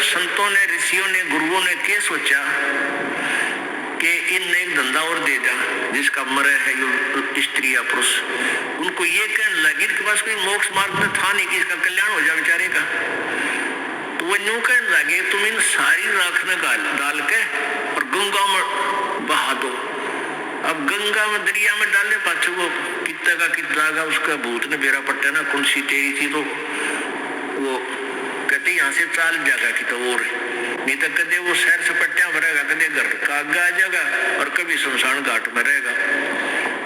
संतों ने, ऋषियों ने, गुरुओं ने क्या सोचा कि इनने एक धंधा और दे दिया जिसका मरे है यो स्त्री या पुरुष। उनको ये कहने लगे कि पास कोई मोक्ष मार्ग तो था नहीं कि इसका कल्याण हो जाए बेचारे का। तो वो यूं कहने लगे तुम इन सारी राख में डाल के और गंगा में बहा दो। अब गंगा में, दरिया में डालने पाछे वो कितना का कितना उसका भूत ने बेरा पट्टा ना कौन सी तेरी थी, तो वो कहते यहाँ से चाल जाएगा कि तो और नहीं तो कदे वो शहर से पट्टियां भरेगा, कदे घर का आगे आ जाएगा और कभी शमशान घाट में रहेगा।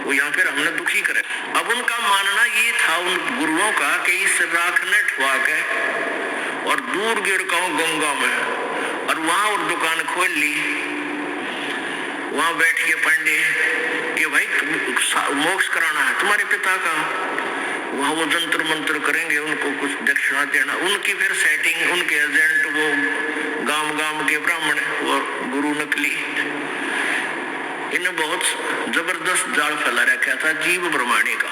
वो यहाँ फिर हमने दुखी करे। अब उनका मानना ये था उन गुरुओं का कि इस राख ने ठुआ के और दूर गिरकाओ गंगा में और वहां और दुकान खोल ली। वहां बैठ के पंडे कि भाई मोक्ष कराना है तुम्हारे पिता का, वहां वो जंतर मंत्र करेंगे, उनको कुछ दक्षिणा देना। उनकी फिर सेटिंग, उनके एजेंट वो गांव गांव के ब्राह्मण और गुरु नकली, इन्हें बहुत जबरदस्त जाल फैला रखा था जीव ब्रह्मांडी का।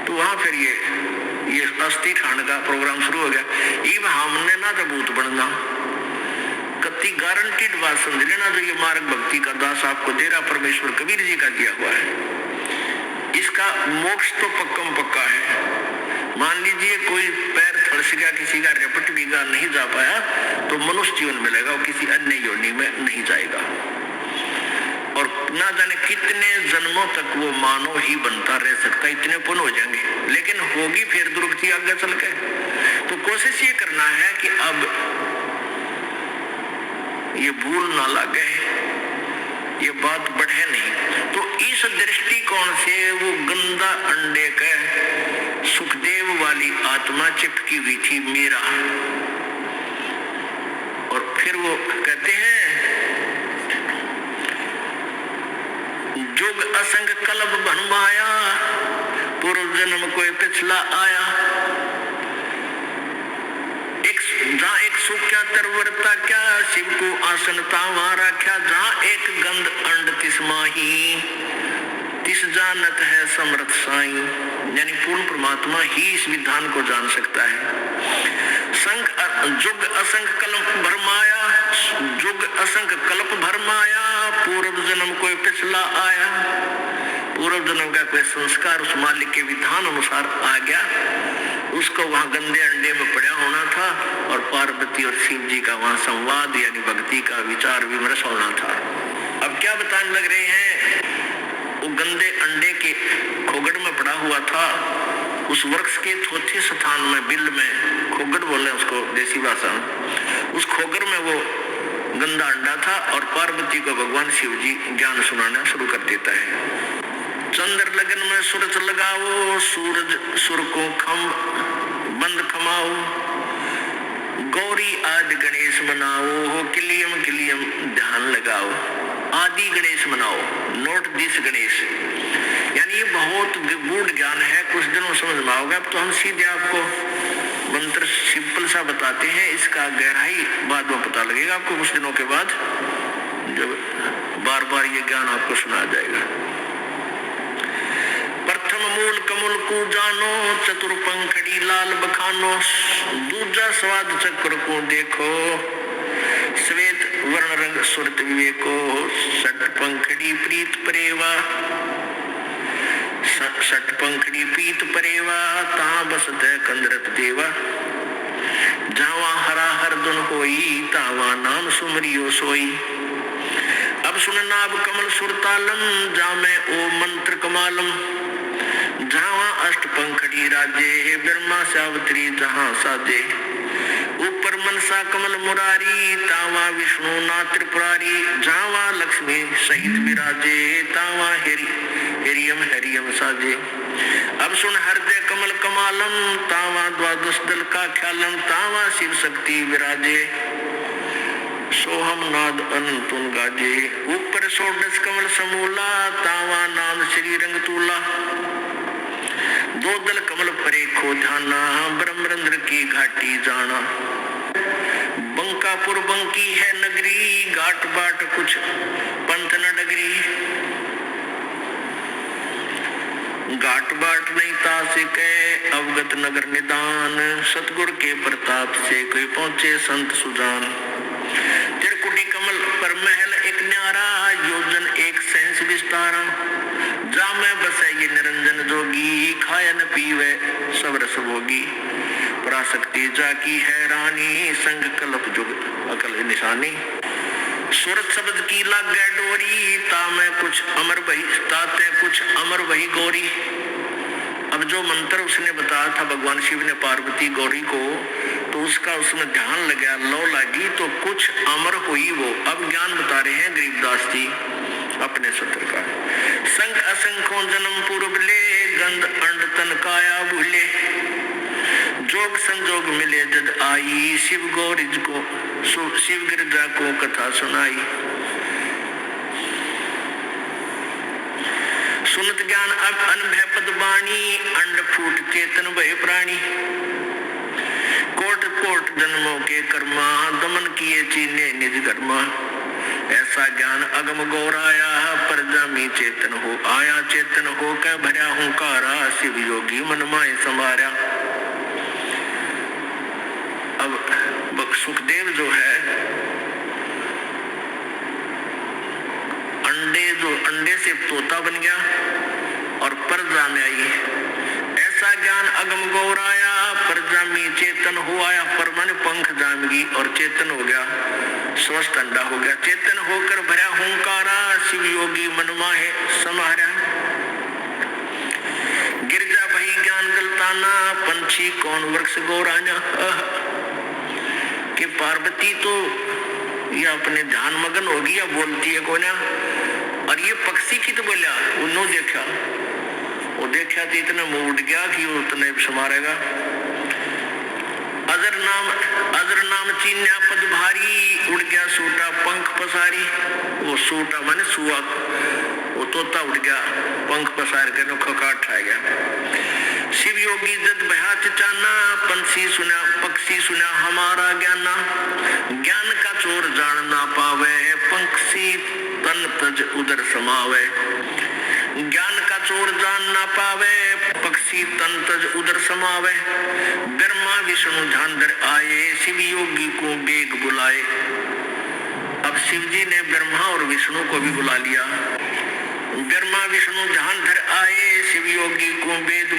तो वहां फिर ये अस्थि ठाण का प्रोग्राम शुरू हो गया। इब हमने ना तो भूत बनना, कति गारंटीड बात समझ लेना, जो ये मार्ग भक्ति का दास आपको दे रहा परमेश्वर कबीर जी का दिया हुआ है, इसका मोक्ष तो पक्का पक्का है। मान लीजिए कोई पैर फंस गया, किसी का रेपट बिगा नहीं जा पाया, तो मनुष्य जीवन मिलेगा, वो किसी अन्य योनि में नहीं जाएगा। और ना जाने कितने जन्मों तक वो मानव ही बनता रह सकता, इतने पुण्य हो जाएंगे, लेकिन होगी फिर दुर्गति आगे चल के। तो कोशिश ये करना है कि अब ये भूल ना लगे, ये बात बढ़े नहीं। तो इस दृष्टिकोण से वो गंदा अंडे के सुखदेव वाली आत्मा चिपकी हुई थी मीरा। और फिर वो कहते हैं जुग असंग कल्प बनवाया, पूर्व जन्म कोई पिछला आया। जहाँ एक सुख क्या तरवरता क्या, शिव को आसन तावा रखा। जहाँ एक गंध अंड तिस माही, तिस जानत है समर्थ साई। यानी पूर्ण परमात्मा ही इस विधान को जान सकता है। संग जुग असंग कल्प भरमाया, जुग असंग कल्प भरमाया, पूर्व जन्म कोई पिछला आया। पूर्व जन्म का कोई संस्कार उस मालिक के विधान अनुसार आ गया, उसको वहां गंदे अंडे में पड़ा होना था, और पार्वती और शिव जी का वहां संवाद यानी भक्ति का विचार विमर्श होना था। अब क्या बताने लग रहे हैं, वो गंदे अंडे के खोगड़ में पड़ा हुआ था, उस वृक्ष के चौथे स्थान में, बिल में, खोगड़ बोले उसको देसी भाषा में, उस खोगड़ में वो गंदा अंडा था। और पार्वती को भगवान शिव जी ज्ञान सुनाना शुरू कर देता है। चंद्र लगन में सूरज लगाओ, सूरज सुर को खम बंद खमाओ, गौरी आदि गणेश मनाओ, किलियम किलियम ध्यान लगाओ। आदि गणेश मनाओ, नोट दिस गणेश। यानी ये बहुत गूढ़ ज्ञान है, कुछ दिनों समझ में आओगे। अब तो हम सीधे आपको मंत्र सिंपल सा बताते हैं, इसका गहराई बाद में पता लगेगा आपको कुछ दिनों के बाद, जब बार बार ये ज्ञान आपको सुना जाएगा। प्रथम मूल कमल को जानो, चतुर्पंखड़ी लाल बखानो, दूजा स्वाद चक्र को देखो, श्वेत वर्ण रंग सुरत विवेको, षटपंखड़ी प्रीत परेवा, षटपंखड़ी प्रीत परेवा, ता बसत कंदरत देवा। जावा हरा हर दुन होई, तावा नाम सुमरियो सोई। अब सुन नाभ कमल सुरतालम, जामे ओ मंत्र कमालम, जहाँ अष्ट पंखड़ी राजे, ब्रह्मा सावित्री जहाँ साजे। ऊपर मनसा कमल मुरारी, तावा विष्णु ना त्रिपुरारी, जहाँ लक्ष्मी सहित विराजे, तावा हिरियम हरियम साजे। अब सुन हृदय कमल कमालम, तावा द्वादश दल का ख्यालम, तावा शिव शक्ति विराजे, सोहम नाद अनंतुन गाजे। ऊपर षोडश कमल समूला, तावा नाम श्री रंग तूला, दो दल कमल परे खो ध्याना, ब्रह्मरंध्र की घाटी जाना। बंकापुर बंकी है नगरी, घाट बाट कुछ पंथ न डगरी। घाट बाट नहीं तास के अवगत नगर निदान, सतगुर के प्रताप से कोई पहुंचे संत सुजान। त्रिकुटी कमल पर महल एक न्यारा, योजन एक सहस विस्तारा, जा में बसे ये निरंजन जोगी, खाया न पीवे सब रस भोगी। पराशक्ति जाकी है रानी, संग कल्प जुग अकल निशानी। सूरत शब्द की लागे डोरी, तामे कुछ अमर वही ताते कुछ अमर वही गौरी। अब जो मंत्र उसने बताया था भगवान शिव ने पार्वती गौरी को, तो उसका उसमें ध्यान लगा, लो लगी तो कुछ अमर हुई वो। अब ज्ञान बता रहे हैं गरीबदास जी अपने सत्र का। संख असंख्यों जन्म पूर्व ले, गंध अंड तन काया भूले, जोग संजोग मिले जद आई, शिव गौरिज को शिव गिरजा को कथा सुनाई। सुनत ज्ञान अब अनभय पद बाणी, अंड फूट चेतन भय प्राणी। कोट कोट जन्मों के कर्मा, दमन किए चीने निज कर्मा। ऐसा ज्ञान अगम गौर आया, पर जामी चेतन हो आया। चेतन हो के भरा हुंकारा, शिव योगी मन माए संवारा। अब सुखदेव जो है अंडे से तोता बन गया और परजा में आई। ऐसा ज्ञान अगम गौर आया, परजा में चेतन हो आया। पर मन पंख जामगी और चेतन हो गया, स्वस्थ अंडा हो गया। चेतन होकर भरा हुंकारा, शिव योगी मन माहे समारा। गिरजा भई ज्ञान गलताना, पंछी कौन वृक्ष गौराना। कि पार्वती तो ये अपने ध्यान मगन होगी या बोलती है कोना, और ये पक्षी की तो बोला उन्होंने देखा, वो देखा तो इतना मुंह उठ गया कि वो उतने समारेगा। अजर नाम चीन्या पद भारी, उड़ गया सूटा पंख पसारी। वो सूटा माने सुआ, वो तोता उड़ गया पंख पसार के नोखा काट आ गया। शिव योगी जद बहा चाना, पंछी सुना पक्षी सुना हमारा ज्ञाना। ज्ञान का चोर जान ना पावे, पंक्षी तन तज उदर समावे। ज्ञान का चोर जान ना पावे, पक्षी तन तज उदर समावे। ब्रह्मा विष्णु ध्यान धर आए, शिव योगी को बेग बुलाए। अब शिव जी ने ब्रह्मा और विष्णु को भी बुला लिया। ब्रह्मा विष्णु ध्यान धर आए, शिव योगी को बेग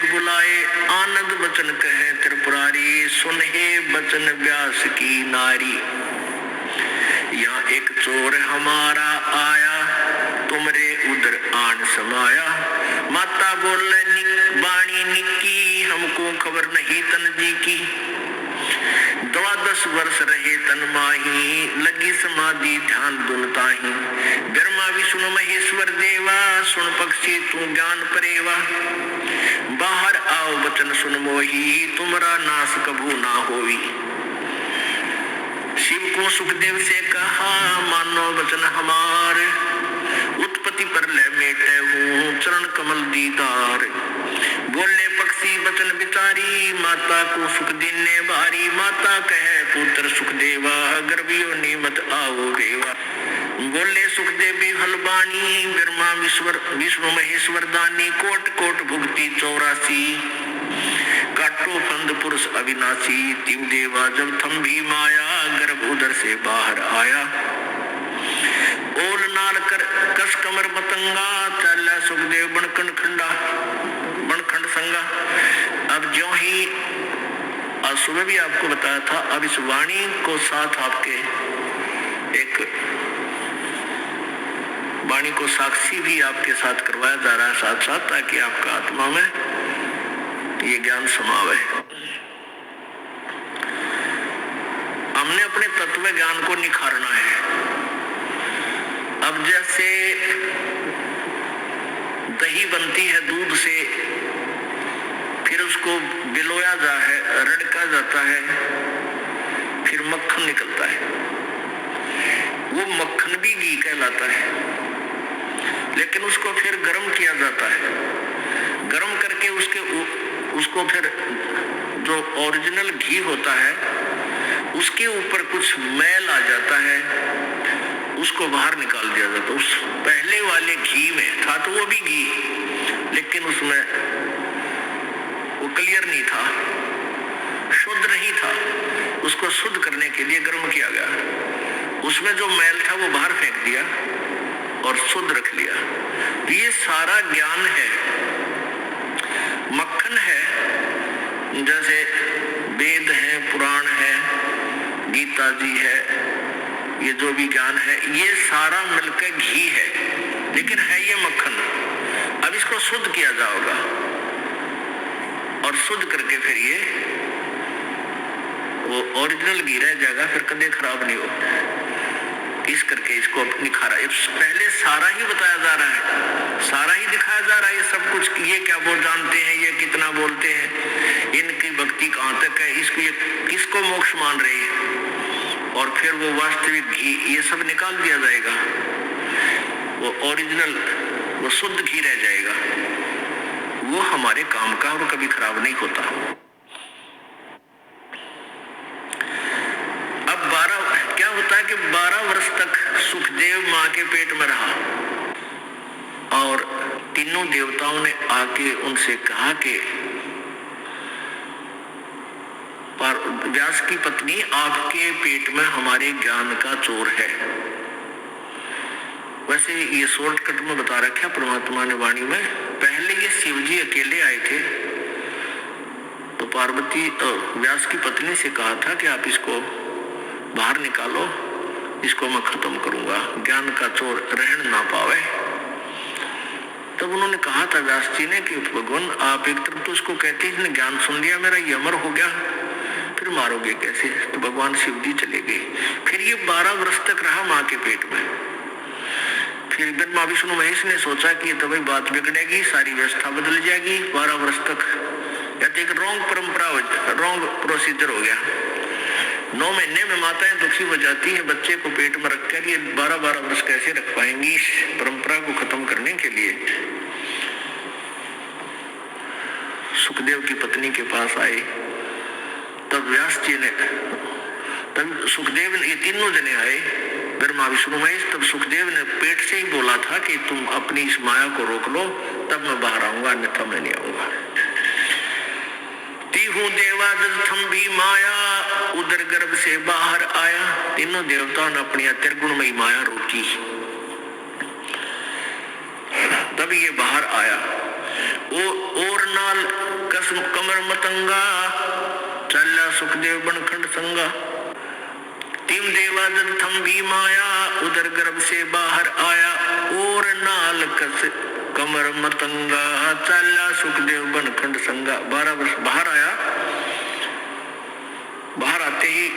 बुलाए। आनंद बचन कहे त्रिपुरारी, सुनहे बचन व्यास की नारी। यहाँ एक चोर हमारा आया, तुमरे उधर आन समाया। माता बोले बाणी निक्की, हमको खबर नहीं तन जी की। 12 वर्ष रहे तन माही, लगी समाधि ध्यान दुनताही। ब्रह्मा विष्णु महेश्वर देवा, सुन पक्षी तू ज्ञान परेवा। बाहर आओ वचन सुन मोही, तुमरा नाश कभू ना होई। शिव को सुखदेव से कहा, मानो वचन हमार। उत्पत्ति पर ले मेटे हूँ, चरण कमल दीदार। बोले पक्षी वचन बिचारी, माता को सुख देने भारी। माता कहे पुत्र सुखदेवा, गर्भियो निमत आओ बेवा। बोले सुखदेव हलबानी, ब्रह्मा विष्णु महेश्वर दानी। कोट कोट भुगती 84, काटो फंद पुरुष अविनाशी। तिम देवा जब थम भी माया, गर्भ उदर से बाहर आया। ओल नाल कर कस कमर मतंगा, चला सुखदेव बनखंड खंडा बनखंड संगा। अब जो ही आज सुबह भी आपको बताया था, अब इस वाणी को साथ आपके एक वाणी को साक्षी भी आपके साथ करवाया जा रहा है साथ साथ, ताकि आपका आत्मा में ये ज्ञान समावे। हमने अपने तत्व ज्ञान को निखारना है। अब जैसे दही बनती है दूध से, फिर उसको बिलोया जा है, रड़का जाता है, फिर मक्खन निकलता है। वो मक्खन भी घी कहलाता है, लेकिन उसको फिर गर्म किया जाता है। गर्म करके उसको फिर जो ओरिजिनल घी होता है उसके ऊपर कुछ मैल आ जाता है, उसको बाहर निकाल दिया जाता है। उस पहले वाले घी में था तो वो भी घी, लेकिन उसमें वो क्लियर नहीं था, शुद्ध नहीं था। उसको शुद्ध करने के लिए गर्म किया गया, उसमें जो मैल था वो बाहर फेंक दिया और शुद्ध रख लिया। ये सारा ज्ञान है, मक्खन है। जैसे वेद है, पुराण है, गीता जी है, ये जो भी ज्ञान है ये सारा मिलकर घी है, लेकिन है ये मक्खन। अब इसको शुद्ध किया जाएगा और शुद्ध करके फिर ये वो ओरिजिनल घी रह जाएगा, फिर कभी खराब नहीं हो। इस करके इसको निखारा, पहले सारा ही बताया जा रहा है, सारा ही दिखाया जा रहा है, ये सब कुछ। ये क्या वो जानते हैं, ये कितना बोलते हैं, इनकी भक्ति कहाँ तक है, इसको ये किसको मोक्ष मान रहे हैं, और फिर वो वास्तविक घी ये सब निकाल दिया जाएगा, वो ओरिजिनल वो शुद्ध घी रह जाएगा। वो हमारे काम का और कभी खराब नहीं होता। अब 12 क्या होता है कि 12 वर्ष तक सुखदेव माँ के पेट में रहा और तीनों देवताओं ने आके उनसे कहा कि व्यास की पत्नी आपके पेट में हमारे ज्ञान का चोर है। वैसे ये शॉर्टकट में बता रखा परमात्मा ने वाणी में। पहले ये शिवजी अकेले आए थे तो पार्वती व्यास की पत्नी से कहा था कि आप इसको बाहर निकालो, इसको मैं खत्म करूंगा, ज्ञान का चोर रहन ना पावे। तब उन्होंने कहा था व्यास जी ने कि भगवान आप एक तरफ तो उसको कहते हैं इसने ज्ञान सुन लिया मेरा, ये अमर हो गया, फिर मारोगे कैसे? तो भगवान शिव जी चले गए। फिर ये 12 वर्ष तक रहा माँ के पेट में। फिर ब्रह्मा विष्णु महेश ने सोचा कि तो भाई बात बिगड़ेगी, सारी व्यवस्था बदल जाएगी। 12 वर्ष तक या तो एक रॉन्ग परंपरा, रॉन्ग प्रोसीजर हो गया। 9 महीने में माताएं दुखी हो जाती हैं, बच्चे को पेट में रखकर ये 12-12 वर्ष कैसे रख पाएंगी? इस परंपरा को खत्म करने के लिए सुखदेव की पत्नी के पास आए। तब व्यास जी ने, तब सुखदेव ने, ये तीनों जने आए ब्रह्मा विष्णु महेश। तब सुखदेव ने पेट से ही बोला था कि तुम अपनी इस माया को रोक लो, तब मैं बाहर आऊंगा, अन्यथा मैं नहीं आऊंगा। तीहू देवादम भी माया उदर गर्भ से बाहर आया। तीनों देवताओं ने अपनी त्रिगुणमयी माया रोकी, तब ये बाहर आया। और नाल कसम कमर मतंगा चला सुखदेव बनखंड संगा। तीन देवादम भी माया उदर गर्भ से बाहर आया। और नाल कस कमर मतंगा चला सुखदेव बनखंड संगा। 12 वर्ष बाहर आया। बाहर आते ही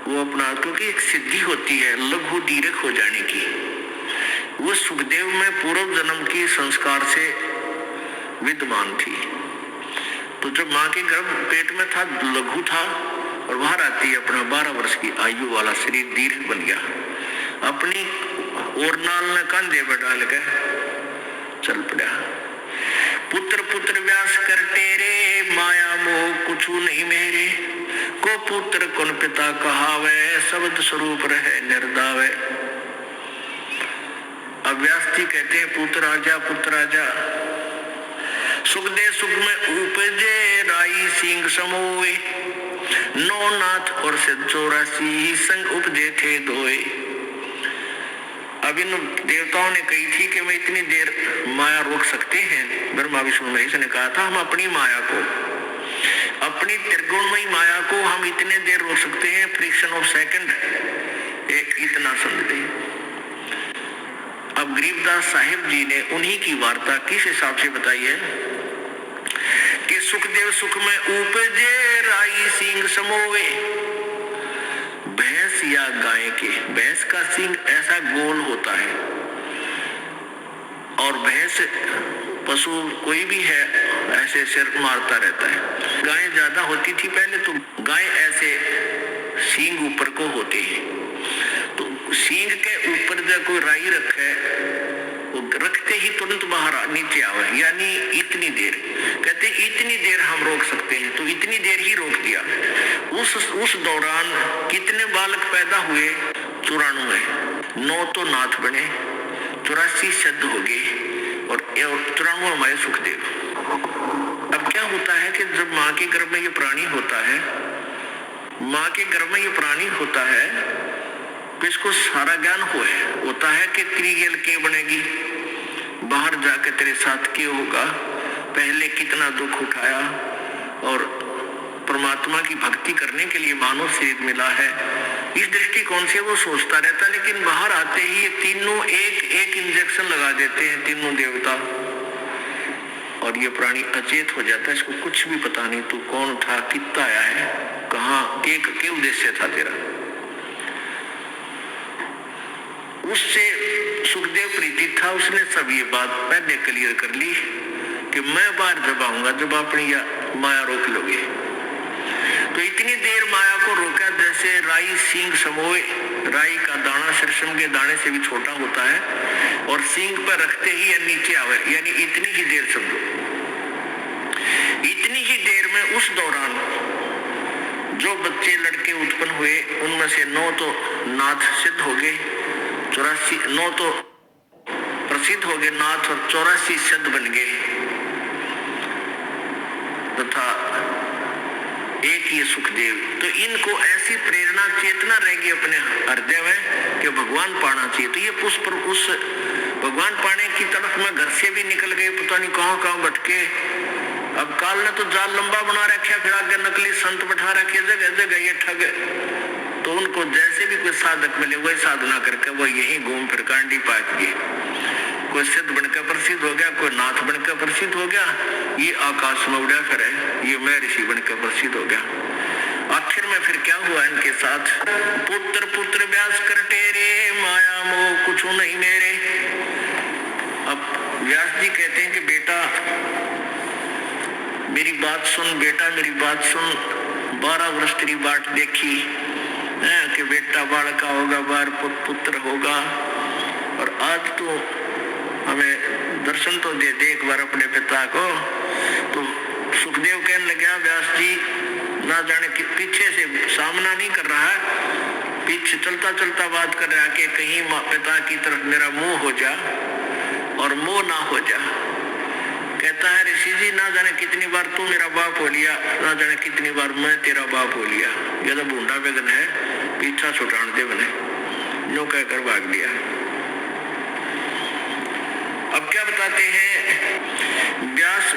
वो अपना, क्योंकि एक सिद्धि होती है लघु दीर्घ हो जाने की, वो सुखदेव में पूर्व जन्म की संस्कार से विद्यमान थी। तो जब माँ के गर्भ पेट में था लघु था, और बाहर आती है अपना 12 वर्ष की आयु वाला शरीर दीर्घ बन गया। अपनी और नाल ने कंधे पर डाल के चल पड़ा। पुत्र पुत्र व्यास कर तेरे, माया मोह कुछु नहीं मेरे। को पुत्र कौन पिता कहावे, शब्द स्वरूप रहे निर्दावे। अब व्यास जी कहते हैं पुत्र आजा, पुत्र आजा। सुखदेव सुख में उपजे, राई सिंह समोए। 9 नाथ और से 84 संग उपजे थे दोए। अब इन देवताओं ने कही थी कि मैं इतनी देर माया रोक सकते हैं। ब्रह्मा विष्णु महेश ने कहा था हम अपनी माया को, अपनी त्रिगुणमयी माया को हम इतने देर रोक सकते हैं, फ्रिक्शन ऑफ सेकंड एक इतना समझ लें। अब गरीबदास साहिब जी ने उन्हीं की वार्ता किस हिसाब से बताई है कि सुखदेव सुख में उपजे, राई सिंह समोवे। भैंस या गाय के, भैंस का सिंग ऐसा गोल होता है, और भैंस पशु कोई भी है ऐसे सिर मारता रहता है। गाय ज्यादा होती थी पहले, तो गाय ऐसे सींग ऊपर को होते हैं। तो सींग के ऊपर जब कोई राई रखे, वो रखते ही तुरंत बाहर नीचे आवे, यानी इतनी देर। कहते इतनी देर हम रोक सकते हैं, तो इतनी देर ही रोक दिया। उस दौरान कितने बालक पैदा हुए? 94। 9 तो नाथ बने, 84 सिद्ध हो गए, और 94 हमारे सुखदेव। अब क्या होता है कि जब माँ के गर्भ में ये प्राणी होता है, माँ के गर्भ में ये प्राणी होता है, तो इसको सारा ज्ञान होता है कि त्रिगेल के बनेगी, बाहर जाके तेरे साथ क्या होगा, पहले कितना दुख उठाया और परमात्मा की भक्ति करने के लिए मानव शरीर मिला है, इस दृष्टिकोण से वो सोचता रहता। लेकिन बाहर आते ही ये तीनों एक एक इंजेक्शन लगा देते हैं, तीनों देवता, और ये प्राणी अचेत हो जाता है। इसको कुछ भी पता नहीं तू कौन था, कितना आया है, कहाँ के उद्देश्य था तेरा। उससे सुखदेव प्रीति था, उसने सब ये बात पहले क्लियर कर ली कि मैं बाहर जब आऊंगा, जब अपनी माया रोक लोगे। तो इतनी देर माया को रोका जैसे राई सींग समोए, राई का दाना सरसों के दाने से भी छोटा होता है, और सींग पर रखते ही या नीचे आवे, यानी इतनी ही देर समझो। इतनी ही देर में उस दौरान जो बच्चे लड़के उत्पन्न हुए, उनमें से 9 तो नाथ सिद्ध हो गए, 9 तो प्रसिद्ध हो गए नाथ, और 84 सिद्ध बन गए, तथा एक ये सुखदेव। तो इनको ऐसी प्रेरणा चेतना रहेगी अपने हृदय में कि भगवान पाना चाहिए। तो ये पुष्प उस भगवान पाने की तरफ में घर से भी निकल गए, पता नहीं कहाँ भटके। अब काल ने तो जाल लंबा बना रखा, फिर आगे नकली संत बैठा रखे जगह जगह ये ठग। तो उनको जैसे भी कोई साधक मिले वही साधना करके वो यही घूम फिर कांडी पाक गए। कोई सिद्ध बनकर प्रसिद्ध हो गया, कोई नाथ बनकर प्रसिद्ध हो गया, ये आकाश में उड़ा फिर है, ये मैं ऋषि बनकर प्रसिद्ध हो गया। आखिर में फिर क्या हुआ इनके साथ, पुत्र पुत्र व्यास कर टेरे, माया मोह कुछ नहीं मेरे। अब व्यास जी कहते हैं कि बेटा मेरी बात सुन, बेटा मेरी बात सुन। 12 वर्ष तेरी बाट देखी कि बेटा बालका होगा, बार पुत्र होगा, और आज तो हमें दर्शन तो दे एक बार अपने पिता को। तो सुखदेव कहने लगा व्यास जी, ना जाने कि पीछे से सामना नहीं कर रहा है, पीछे चलता चलता बात कर रहा है कि कहीं पिता की तरफ मेरा मुंह हो जा और मोह ना हो जा। कहता है ऋषि जी, ना जाने कितनी बार तू मेरा बाप हो लिया, ना जाने कितनी बार मैं तेरा बाप हो लिया। यह तो बूंदा बेगन है, पीछा छुटान दे बने, नो कहकर भाग लिया। अब क्या बताते हैं, व्यास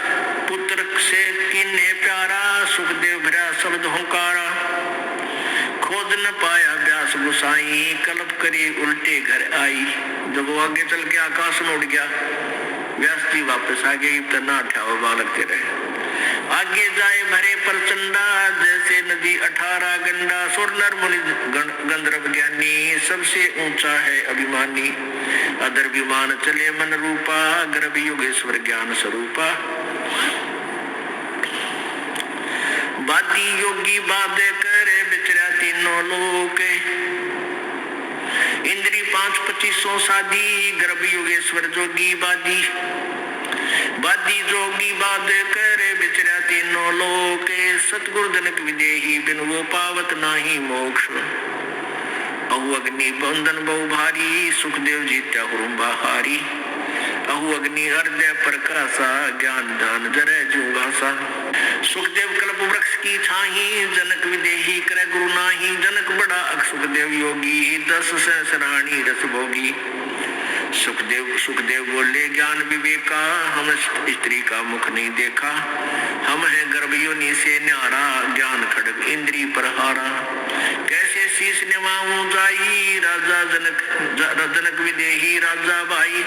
पुत्र से किन्ने प्यारा, सुखदेव भरा शब्द हुंकारा, खोज न पाया व्यास गुसाई, कल्प करी उल्टे घर आई। जब वो आगे चल के आकाश में उड़ गया, व्यास जी वापस आ गए, इतना अठावा बालक तेरे। आगे जाए भरे प्रचंडा, जैसे नदी 18 गंडा, सुर नर मुनि गंधर्व ज्ञानी, सबसे ऊंचा है अभिमानी। अदर विमान चले मन रूपा, गर्भ योगेश्वर ज्ञान स्वरूपा। बादी योगी बाद करे बिचरा तीनों लोक, इंद्री 5 25 साधी, गर्भ योगेश्वर जोगी बादी। बादी जोगी बाद करे बिचरा तीनों लोक, सतगुरु जनक विदेही बिन वो पावत नाही मोक्ष। अहु अग्नि बंधन बहु भारी, सुखदेव जीत्या हुरुम्बा हारी। अहु अग्नि हृदय प्रकाशा, ज्ञान दान जरे जुगासा। सुखदेव कल्प वृक्ष की छाही, जनक विदेही करे गुरु नाही। जनक बड़ा सुखदेव योगी, 10 सहस्राणी रस भोगी। सुखदेव बोले ज्ञान विवेका, हम स्त्री का मुख नहीं देखा। हम हैं गर्भ योनि से न्यारा, ज्ञान खड्ग इंद्री पर हारा। कैसे शीश निभाऊं जाई, राजा जनक विदेही राजा भाई।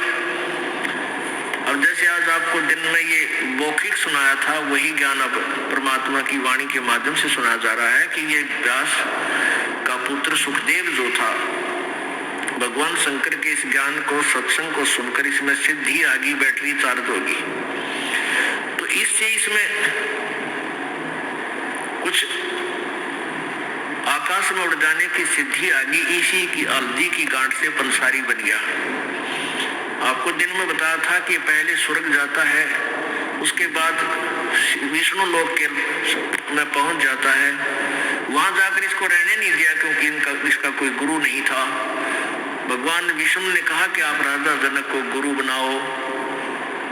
अब जैसे आज आपको दिन में ये मौखिक सुनाया था, वही ज्ञान अब परमात्मा की वाणी के माध्यम से सुनाया जा रहा है कि ये व्यास का पुत्र सुखदेव जो था, भगवान शंकर के इस ज्ञान को सत्संग को सुनकर इसमें सिद्धि आ गई, बैटरी चार्ज होगी। तो इससे इसमें कुछ आकाश में उड़ जाने की सिद्धि आ गई। इसी की हल्दी की गांठ से पंसारी बन गया। आपको दिन में बताया था कि पहले स्वर्ग जाता है, उसके बाद विष्णु लोक के में पहुंच जाता है। वहां जाकर इसको रहने नहीं दिया क्योंकि इसका कोई गुरु नहीं था। भगवान विष्णु ने कहा कि आप राजा जनक को गुरु बनाओ,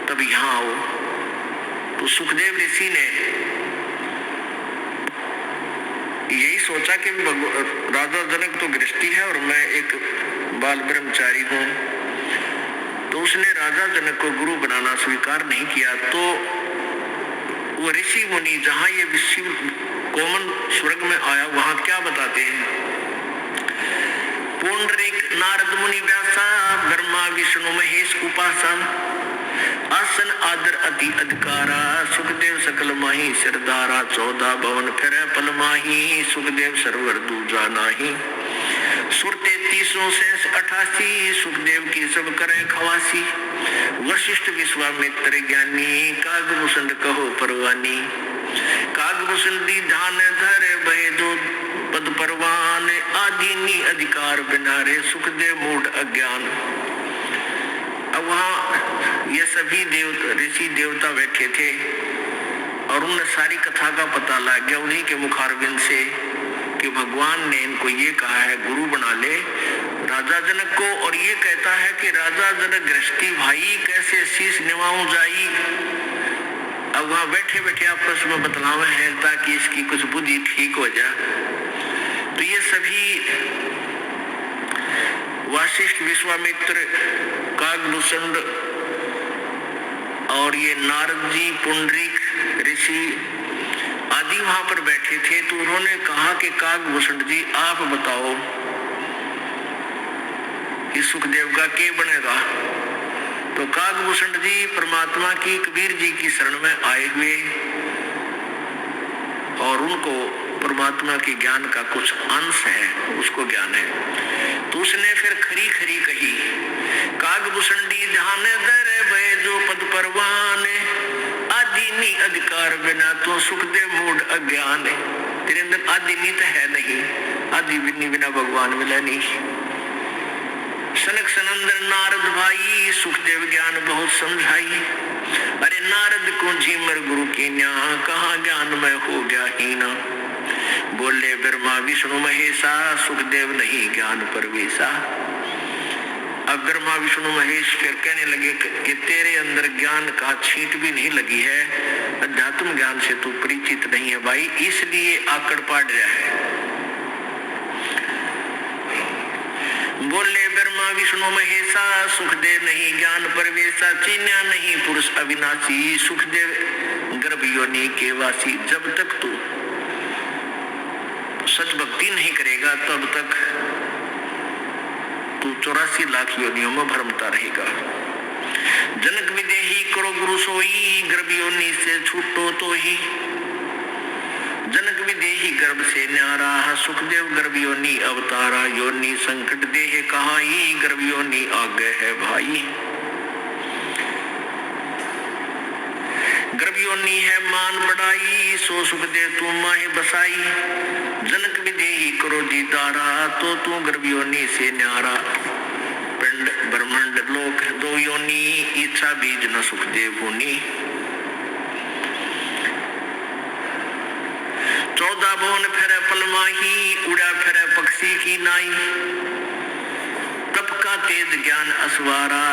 तब यहाँ आओ। तो सुखदेव ऋषि ने यही सोचा कि राजा जनक तो गृहस्थी है और मैं एक बाल ब्रह्मचारी हूँ, तो उसने राजा जनक को गुरु बनाना स्वीकार नहीं किया। तो वो ऋषि मुनि जहाँ ये विश्व कोमल स्वर्ग में आया वहां क्या बताते हैं, पुंडरीक नारद मुनि व्यासा ब्रह्मा विष्णु महेश उपासा आसन आदर अति अधिकारा सुखदेव सकल माही सिरदारा 14 भवन फिर पल माही सुखदेव सरवर दूजा नाही सुर 33 शेष 88 सुखदेव की सब करे खवासी वशिष्ठ विश्वामित्र ज्ञानी कागभूषण कहो परवानी कागभूषण दी ध्यान धर भय दो पद परवान आदि अधिकार बिना रे सुखदेव मूढ़ अज्ञान। अब वहाँ ये सभी ऋषि देवता बैठे थे और उन्हें सारी कथा का पता लग गया उन्हीं के मुखारबिंद से कि भगवान ने इनको ये कहा है गुरु बना ले राजा जनक को, और ये कहता है कि राजा जनक गृहस्थी भाई कैसे शीश निभाऊं जाई। अब वहाँ बैठे बैठे आपस में बतलावे हैं ताकि इसकी कुछ बुद्धि ठीक हो जाए। तो ये सभी वशिष्ठ विश्वामित्र कागभूषण और ये नारद जी पुंडरीक ऋषि आदि वहां पर बैठे थे। तो उन्होंने कहा कि कागभूषण जी आप बताओ कि सुखदेव का क्या बनेगा। तो कागभूषण जी परमात्मा की कबीर जी की शरण में आए हुए और उनको परमात्मा के ज्ञान का कुछ अंश है, उसको ज्ञान है। तो उसने फिर खरी खरी कही कागभूषण दी ध्यान दर भय जो पद परवान आदि अधिकार बिना तो सुखदेव मूढ़ अज्ञान। तेरे अंदर आदि नीत है नहीं, आदि बिना भगवान मिला नहीं। सनक सनंदन नारद भाई सुखदेव ज्ञान बहुत समझाई अरे नारद को झीमर गुरु की न्या कहाँ ज्ञान में हो गया हीना। बोले ब्रह्मा विष्णु महेशा सुखदेव नहीं ज्ञान परवेशा। अब ब्रह्मा विष्णु महेश फिर कहने लगे कि तेरे अंदर ज्ञान का छींट भी नहीं लगी है, अध्यात्म ज्ञान से तू परिचित नहीं है भाई, इसलिए आकड़ पाड़ रहा है। बोले ब्रह्मा विष्णु महेशा सुखदेव नहीं ज्ञान परवेशा चीन्या नहीं पुरुष अविनाशी सुखदेव गर्भ योनि के वासी। जब तक तू सच भक्ति नहीं करेगा तब तक तू 84 लाख योनियों में भ्रमता रहेगा। जनक विदेही करो गुरु सोई गर्भ योनि से छूटो तो ही। जनक विदेही गर्भ से न्यारा सुखदेव गर्भ योनि अवतारा योनि संकट देह कहाई गर्भ योनि आगे है भाई। गर्भ योनि है मान बढ़ाई सो सुखदेव तू माहे बसाई। जनक विदेही करो दीदारा तो तू गर्भ योनि से न्यारा। पिंड ब्रह्मांड लोक दो योनि इच्छा बीज न सुखदेव होनी। 14 भवन फिर पल माही उड़ा फिर पक्षी की नाई। तप का तेज ज्ञान असवारा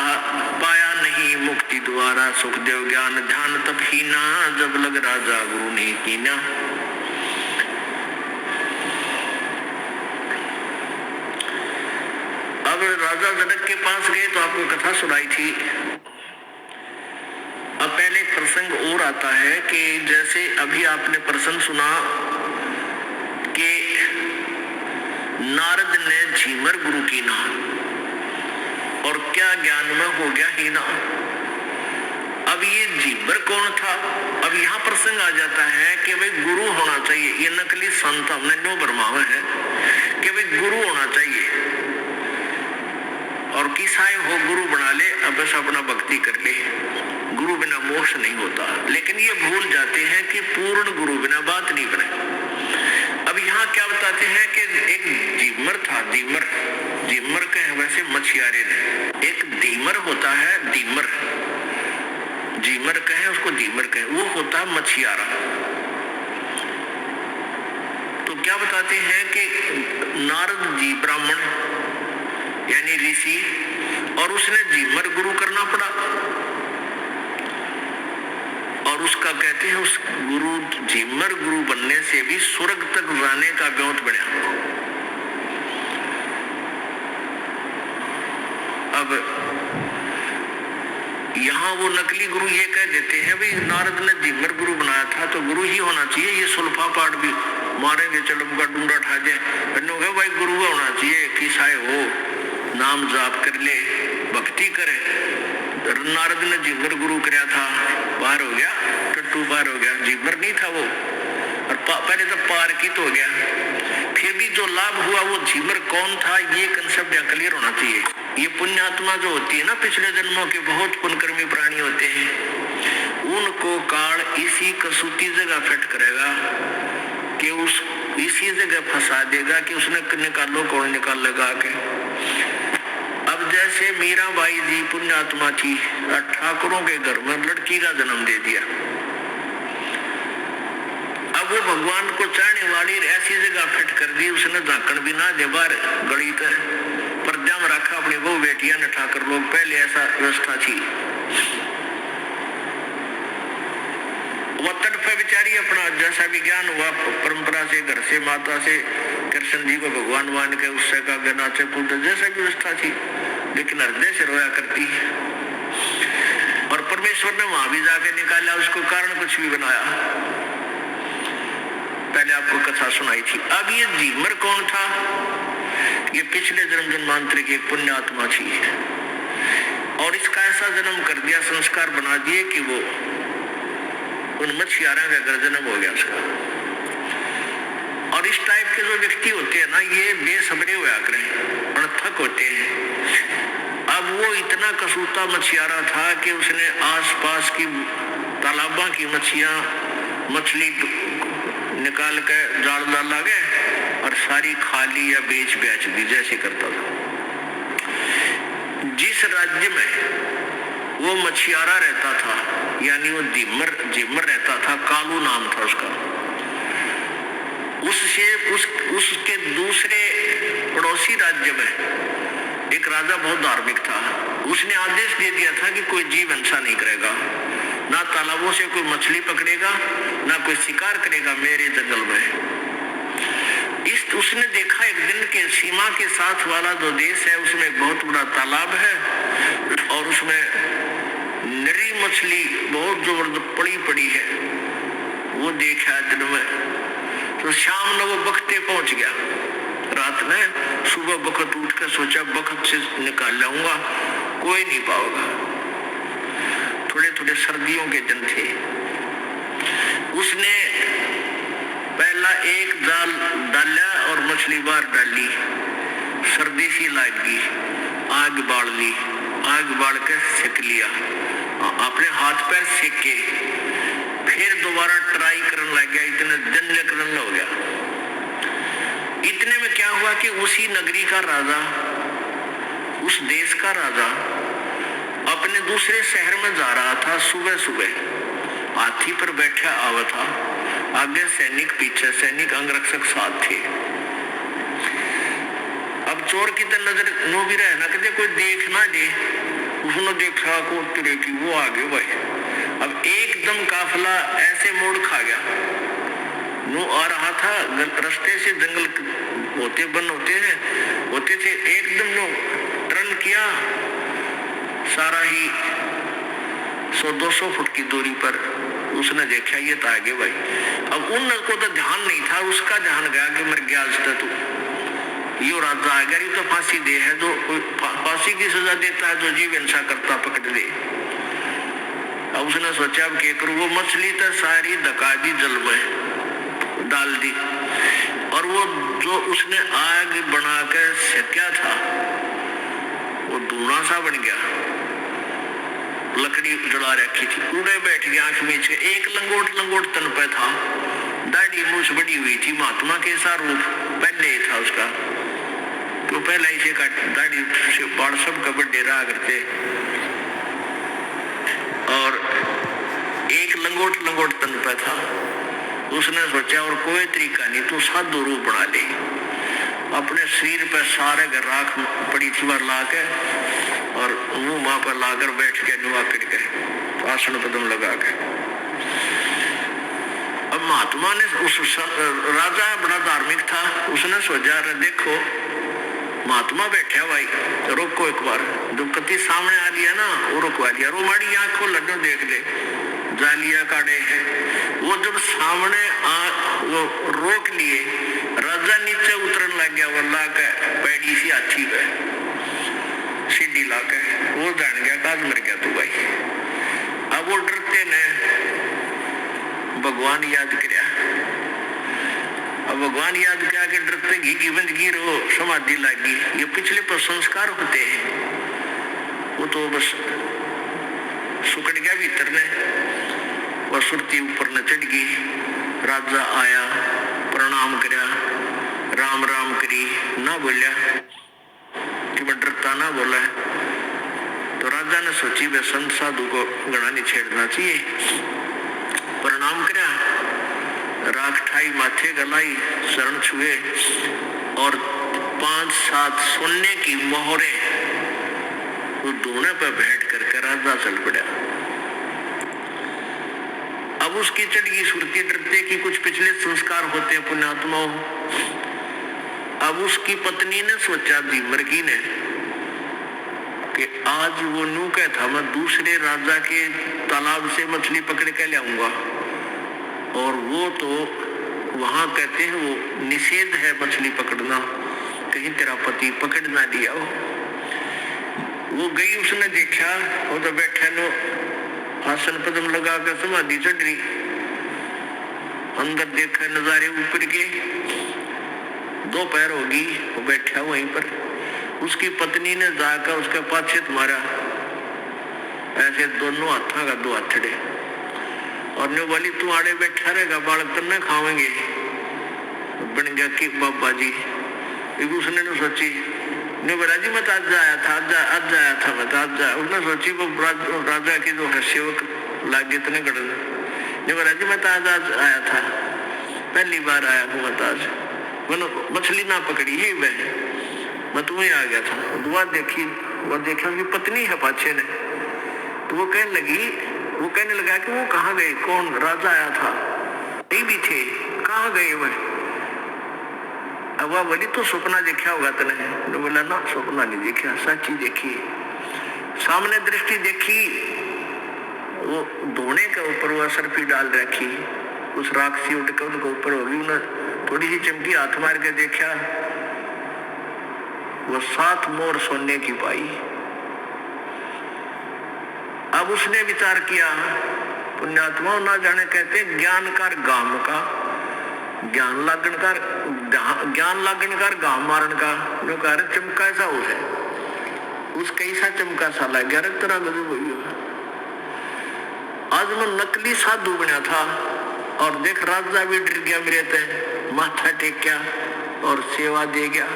पाया नहीं मुक्ति द्वारा सुखदेव ज्ञान ध्यान तप ही ना जब लग राजा गुरु ने कीना। अब राजा जनक के पास गए तो आपको कथा सुनाई थी। अब पहले प्रसंग और आता है कि जैसे अभी आपने प्रसंग सुना कि नारद ने झीमर गुरु की ना और क्या ज्ञान में हो गया ही ना। अब ये झीमर कौन था। अब यहाँ प्रसंग आ जाता है कि भाई गुरु होना चाहिए। ये नकली संत हमने नो बरमावे है कि भाई गुरु होना चाहिए और किसाए हो गुरु बना ले अब बस अपना भक्ति कर ले, गुरु बिना मोक्ष नहीं होता। लेकिन ये भूल जाते हैं कि पूर्ण गुरु बिना बात नहीं बने। अब यहाँ क्या बताते हैं कि एक धीमर था। धीमर कहे वैसे मछियारे ने। एक धीमर होता है धीमर, धीमर कहे उसको धीमर कहे, वो होता है मछियारा। तो क्या बताते हैं कि नारद जी ब्राह्मण यानी ऋषि और उसने धीमर गुरु करना पड़ा। और उसका कहते हैं उस गुरु झिमर गुरु बनने से भी स्वर्ग तक जाने का ब्योत बना। अब यहाँ वो नकली गुरु ये कह देते हैं भाई नारद ने झिमर गुरु बनाया था तो गुरु ही होना चाहिए, ये सुल्फा पाठ भी मारेंगे चलो उनका डूंडा ठा जाए। भाई गुरु होना चाहिए कि साए हो नाम जाप कर ले भक्ति करे। नारद ने झिमर गुरु कराया था, पार हो गया, टट्टू पार हो गया, झिमर नहीं था वो, और पहले तो पार की तो हो गया। फिर भी जो लाभ हुआ वो झिमर कौन था ये कंसेप्ट क्लियर होना चाहिए। ये पुण्यात्मा जो होती है ना, पिछले जन्मों के बहुत पुण्यकर्मी प्राणी होते हैं, उनको काल इसी कसूती जगह फिट करेगा कि उस इसी जगह फंसा देगा कि उसने निकालो कौन निकाल लगा के। अब जैसे मीराबाई जी पुण्यात्मा थी, ठाकुरों के घर में लड़की का जन्म दे दिया। अब वो भगवान को चाहने वाली ऐसी जगह फिट कर दी, उसने झांकण भी ना दे बार गली तर पर्दा में रखा अपनी वो बेटियां ने ठाकर लोग, पहले ऐसा व्यवस्था थी। वो तड़पे बेचारी अपना जैसा विज्ञान हुआ परंपरा से, घर से, माता से, कृष्ण जी को भगवान मान के उससे का नाचे कूदे जैसा व्यवस्था थी, लेकिन हृदय से रोया करती। और परमेश्वर ने वहां भी जाके निकाला, उसको कारण कुछ भी बनाया। पहले आपको कथा सुनाई थी। अब ये झिमर कौन था? ये पिछले जन्म जन्मांतर की एक पुण्यात्मा थी, और इसका ऐसा जन्म कर दिया, संस्कार बना दिए कि वो उन मछियारा का घर जन्म हो गया उसका। और इस टाइप के जो व्यक्ति होते हैं ना, ये बेसब्रे हुआ करें, अनथक होते हैं। अब वो इतना कसूता मछियारा था कि उसने आसपास की तालाबा की मछली निकाल के जाल डाला गए और सारी खाली या बेच दी, जैसे करता था। जिस राज्य में वो मछियारा रहता था, यानी वो झिमर रहता था, कालू नाम था उसका, उसके दूसरे पड़ोसी राज्य में एक राजा बहुत धार्मिक था। उसने आदेश दे दिया था कि कोई जीव हिंसा नहीं करेगा, ना तालाबों से कोई मछली पकड़ेगा, ना कोई शिकार करेगा मेरे जंगल में। उसने देखा एक दिन के सीमा के साथ वाला जो देश है उसमें एक बहुत बड़ा तालाब है और उसमें नरी मछली बहुत जबरदस्त पड़ी है। वो देखा दिन में, तो शाम में वो बखते पहुंच गया। रात में सुबह बखत उठ कर सोचा बखत से निकाल लाऊंगा, कोई नहीं पाओगा। थोड़े थोड़े सर्दियों के दिन थे। उसने पहला एक जाल डाला और मछली बाहर डाली, सर्दी सी लगी, आग बाल ली, आग बाल के सेक लिया, अपने हाथ पैर सेके, फिर दोबारा ट्राई करने लग गया, इतने दिन करने हो गया। इतने में क्या हुआ कि उसी नगरी का राजा, उस देश का राजा अपने दूसरे शहर में जा रहा था। सुबह सुबह हाथी पर बैठा आवा था, आगे सैनिक, पीछे सैनिक, अंगरक्षक साथ थे। अब चोर की तो नजर नो भी रहे ना कि कोई देख ना दे, उसने देखा को तेरे की वो आगे भाई। अब एकदम काफिला ऐसे मोड़ खा गया, नो आ रहा था रास्ते से, जंगल होते बन होते थे, एकदम नो टर्न किया, सारा ही 100-200 फुट की दूरी पर उसने देखा ये तो आगे भाई। अब उनको तो ध्यान नहीं था, उसका ध्यान गया कि मर गया आज तक यो राजा आ गया, ये तो फांसी दे है, जो फांसी की सजा देता है जो जीव हिंसा करता पकड़ दे। अब उसने सोचा अब क्या करूं, वो मछली तो सारी धका दी, जल में डाल दी, और वो जो उसने आग बना कर सेका था वो धुआं सा बन गया। लकड़ी जला रखी थी, उड़े बैठ गया आंख में से। एक लंगोट तन पे था, दाढ़ी मूछ बड़ी हुई थी, महात्मा के सा रूप पहले ही था उसका, तो पहले इसे दाढ़ी से बाल सब कबड्डे रहा करते। और एक लंगोट तन पे था। उसने सोचा और कोई तरीका नहीं, तो साधु रूप बना ले, अपने शरीर पर सारे राख पड़ी थी बार ला के और मुंह वहां पर लाकर बैठ के नुआ कर के आसन पदम लगा के अब महात्मा ने राजा बड़ा धार्मिक था, उसने सोचा रे देखो महात्मा बैठा भाई, तो रोको एक बार। दुपकती सामने आ लिया ना, वो रुकवा लिया। रो माड़ी आंख खोल लड्डू देख ले, जालिया काटे है। वो जब सामने वो रोक लिए, राजा नीचे उतरन लग गया। वो ला के पैड़ी सी हाथी पे सीढ़ी ला के वो जान गया काज मर गया तू भाई। अब वो डरते ने भगवान याद करया। अब भगवान याद किया कि डरते घी की बंदगी रो समाधि लागी। ये पिछले पर संस्कार होते हैं, वो तो बस सुकड़ गया भीतर ने। वह सुरती ऊपर न चढ़ गई। राजा आया, प्रणाम करया, राम राम करी, ना बोलिया कि मैं डरता ना बोला। तो राजा ने सोची वे संत साधु को गणा नहीं छेड़ना चाहिए। प्रणाम करया, राख ठाई, माथे गलाई, शरण छुए और 5-7 सोने की मोहरे वो दोनों पे बैठ करके राजा चल पड़ा। अब उसकी चढ़गी सुरती डरते कि कुछ पिछले संस्कार होते हैं पुण्यात्माओं। अब उसकी पत्नी ने सोचा, भीमरगी ने, कि आज वो नू क्या था, मैं दूसरे राजा के तालाब से मछली पकड़ के ले आऊंगा। और वो तो वहां कहते हैं वो निषेध है मछली पकड़ना, कहीं तेरा पति पकड़ ना लिया हो। वो गई, उसने देखा वो तो बैठा नो आसन पदम लगा कर समाधि चढ़ रही। अंदर देखा नजारे ऊपर के, दोपहर होगी, वो बैठा वहीं पर। उसकी पत्नी ने जाकर उसके पाछे मारा, ऐसे दोनों हाथों का 2 हथड़े। और ने बोली तू आड़े बैठा रहेगा, बालक तन्ने खावेंगे। बन गया कि बाबा जी। उसने ने सोची, ने बोला जी मैं तो आज आया था, आज आया था मैं तो आज आया। उसने सोची वो राजा के जो सेवक लागे इतने गड़। ने बोला जी मैं तो आज आया था, पहली बार आया हूँ मैं तो आज। मैंने मछली ना पकड़ी है वह, मैं तुम्हें आ गया था। दुआ देखी, वो देखा कि पत्नी है पाछे ने। तो वो कहने लगी, वो कहने लगा कि वो कहाँ गए, कौन राजा आया था, नहीं भी थे, कहाँ गए वह। अब वह बोली तो सपना देखा होगा तने। बोला ना सपना नहीं देखा, सच्ची देखी, सामने दृष्टि देखी। वो धोने के ऊपर वो सर्पी डाल रखी, उस राक्षसी उठ के उनके ऊपर होगी। उन्हें थोड़ी सी चमकी हाथ मार के देखा, वो 7 मोर सोने की पाई। अब उसने विचार किया, पुण्यात्मा ना जाने कहते ज्ञान कर गाम का, ज्ञान लागन कर गाम मारन का। जो कह रहे चमका ऐसा हो है, उस कैसा चमका सा लग गया तरह गजब हो गया। आज मैं नकली साधु बना था और देख राजा भी डर गया मेरे ते, माथा टेक गया और सेवा दे गया।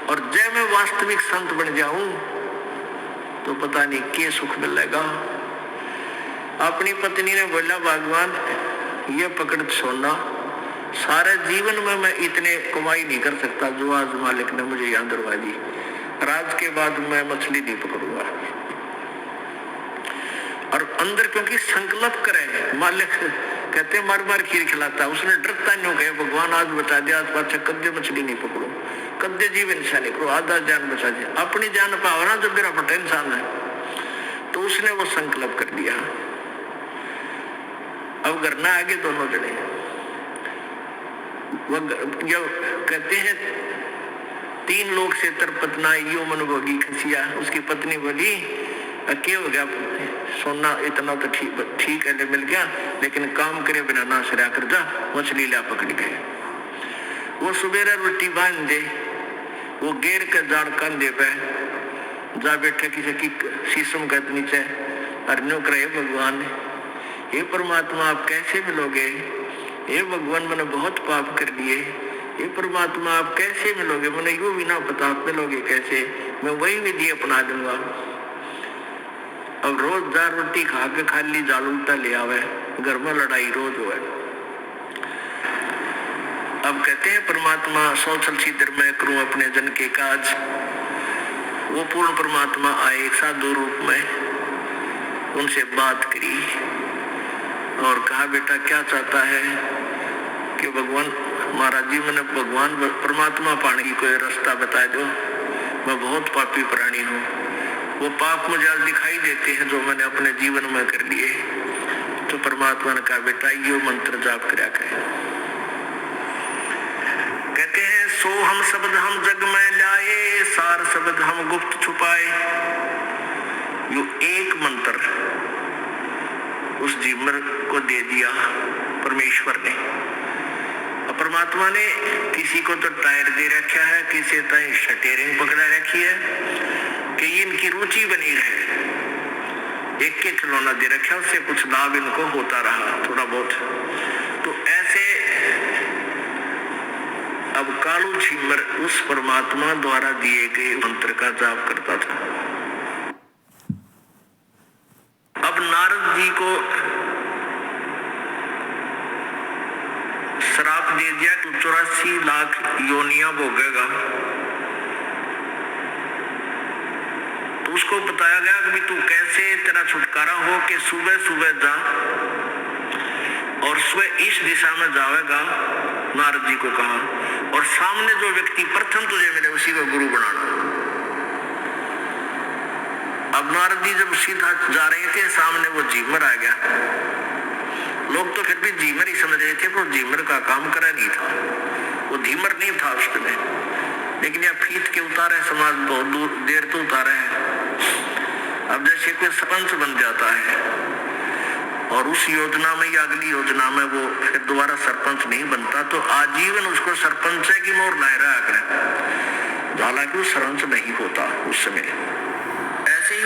और जब मैं वास्तविक संत बन जाऊं तो पता नहीं क्या सुख मिलेगा। अपनी पत्नी ने बोला भगवान ये पकड़ सोना, सारे जीवन में मैं इतने कमाई नहीं कर सकता जो आज मालिक ने मुझे यहाँ दरवा दी। राज के बाद मैं मछली नहीं पकड़ूंगा। और अंदर क्योंकि संकल्प करे, मालिक कहते मार मार खीर खिलाता, उसने डरता नहीं कहे भगवान आज बचा दिया, आज बादशाह कद्दे मछली नहीं पकड़ो, कद्दे जीवन इंसान करो, आधा जान बचा दिया। अपनी जान पावना जब मेरा फटा इंसान है, तो उसने वो संकल्प कर दिया। अब करना आगे दोनों जने वो कहते हैं 3 लोग से तरपतना यो मन भोगी खसिया। उसकी पत्नी बोली क्या हो गया, सोना इतना तो ठीक है मिल गया, लेकिन काम करे बिना ना सरा कर जा, मछली ला पकड़ गए। वो सुबेरा रोटी बांध दे, वो गेर के जाड़ कंधे पे जा बैठे किसी की शीशम के नीचे। अर्नो करे भगवान, हे परमात्मा आप कैसे मिलोगे, हे भगवान मैंने बहुत पाप कर दिए, हे परमात्मा आप कैसे मिलोगे, मैंने यूं भी ना पता आप मिलोगे कैसे, मैं वही विधि अपना दूंगा। अब रोज 4 रोटी खा के खाली जाल उल्टा ले आवे, घर में लड़ाई रोज हो। अब कहते हैं परमात्मा सोचल सीधर मैं करूं अपने जन के काज। वो पूर्ण परमात्मा आए एक साधु रूप में, उनसे बात करी और कहा बेटा क्या चाहता है। कि भगवान महाराज जी मैंने भगवान परमात्मा पाने की कोई रास्ता बता दो, मैं बहुत पापी प्राणी हूँ, वो पाप मुझे आज दिखाई देते हैं जो मैंने अपने जीवन में कर लिए। तो परमात्मा ने कहा बेटा यो मंत्र जाप करा करे। कहते हैं सो हम शब्द हम जग में लाए, सार शब्द हम गुप्त छुपाए। यो एक मंत्र उस जीवर को दे दिया परमेश्वर ने। परमात्मा ने किसी को तो टायर दे रखा है, किसी ताई स्टीयरिंग पकड़ा रखी है कि इनकी रुचि बनी रहे। एक के खिलौना दे रखा, उससे कुछ लाभ इनको होता रहा थोड़ा बहुत। तो ऐसे अब कालू झिम्मर उस परमात्मा द्वारा दिए गए मंत्र का जाप करता था। अब नारद जी को श्राप दे दिया कि 84 लाख योनियां भोगेगा। तो उसको बताया गया कि तू कैसे तेरा छुटकारा हो कि सुबह सुबह जा और सुबह इस दिशा में जाएगा। नारद जी को कहा, और सामने जो व्यक्ति प्रथम तुझे मिले उसी को गुरु बनाना। अब नारद जी जब सीधा जा रहे थे, सामने वो जीवर आ गया। लोग तो फिर भी जीवर ही समझ रहे थे, पर जीवर का काम करा नहीं था, वो धीमर नहीं था उस समय। लेकिन यह फीट के उतारे समाज बहुत दूर देर तो उतारे है। अब जैसे कोई सरपंच बन जाता है और उस योजना में या अगली योजना में वो फिर दोबारा सरपंच नहीं बनता, तो आजीवन उसको सरपंच की मोर लाए रहा। हालांकि वो सरपंच नहीं होता उस समय।